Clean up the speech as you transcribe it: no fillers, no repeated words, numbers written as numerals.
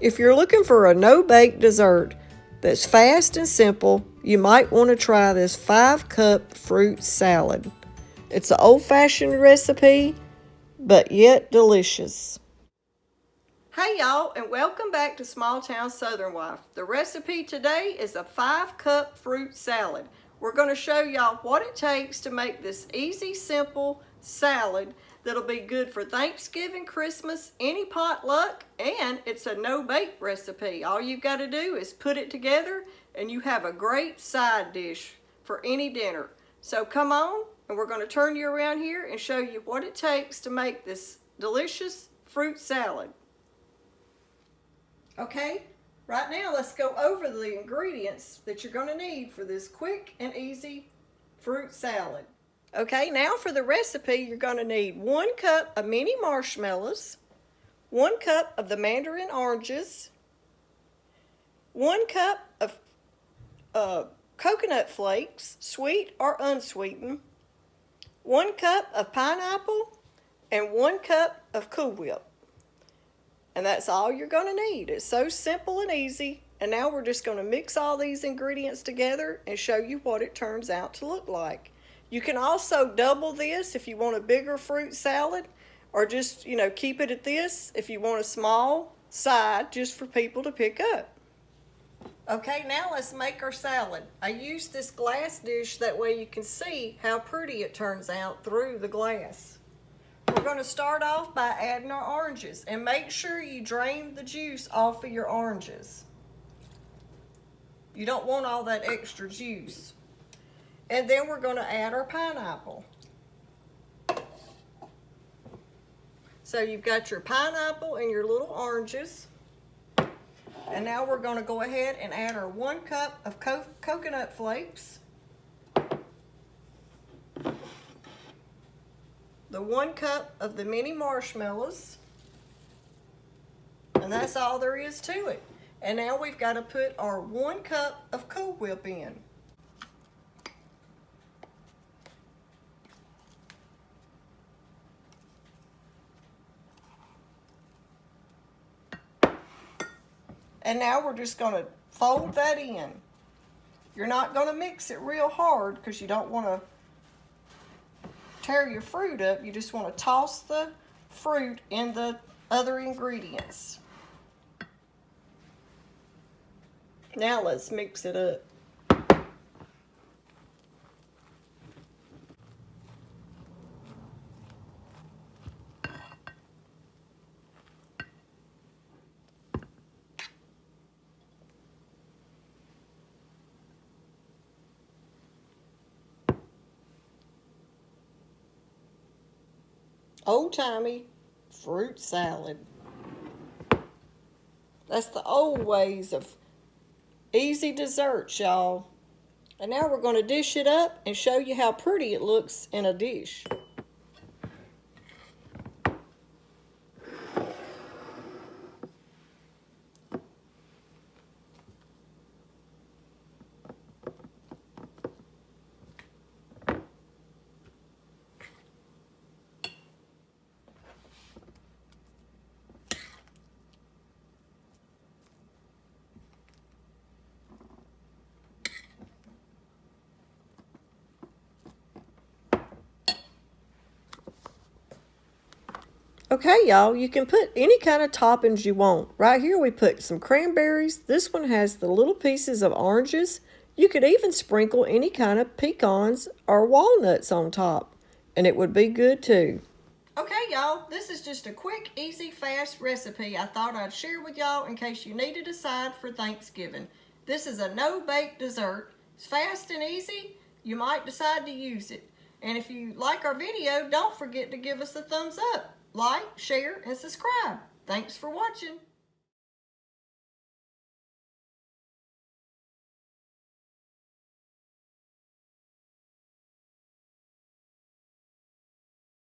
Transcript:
If you're looking for a no-bake dessert that's fast and simple, you might want to try this 5-cup fruit salad. It's an old-fashioned recipe, but yet delicious. Hey y'all, and welcome back to Small Town Southern Wife. The recipe today is a 5-cup fruit salad. We're going to show y'all what it takes to make this easy, simple salad that'll be good for Thanksgiving, Christmas, any potluck, and it's a no-bake recipe. All you've got to do is put it together and you have a great side dish for any dinner. So come on, and we're going to turn you around here and show you what it takes to make this delicious fruit salad. Okay, right now let's go over the ingredients that you're going to need for this quick and easy fruit salad. Okay, now for the recipe, you're going to need 1 cup of mini marshmallows, 1 cup of the mandarin oranges, 1 cup of coconut flakes, sweet or unsweetened, 1 cup of pineapple, and 1 cup of Cool Whip. And that's all you're going to need. It's so simple and easy. And now we're just going to mix all these ingredients together and show you what it turns out to look like. You can also double this if you want a bigger fruit salad, or just, keep it at this if you want a small side just for people to pick up. Okay, now let's make our salad. I used this glass dish that way you can see how pretty it turns out through the glass. We're going to start off by adding our oranges, and make sure you drain the juice off of your oranges. You don't want all that extra juice. And then we're going to add our pineapple. So you've got your pineapple and your little oranges. And now we're going to go ahead and add our 1 cup of coconut flakes, the 1 cup of the mini marshmallows, and that's all there is to it. And now we've got to put our 1 cup of Cool Whip in. And now we're just going to fold that in. You're not going to mix it real hard because you don't want to tear your fruit up. You just want to toss the fruit in the other ingredients. Now let's mix it up. Old-timey fruit salad. That's the old ways of easy desserts, y'all. And now we're going to dish it up and show you how pretty it looks in a dish. Okay, y'all, you can put any kind of toppings you want. Right here we put some cranberries. This one has the little pieces of oranges. You could even sprinkle any kind of pecans or walnuts on top, and it would be good too. Okay, y'all, this is just a quick, easy, fast recipe I thought I'd share with y'all in case you needed a side for Thanksgiving. This is a no-bake dessert. It's fast and easy. You might decide to use it. And if you like our video, don't forget to give us a thumbs up. Like, share, and subscribe. Thanks for watching.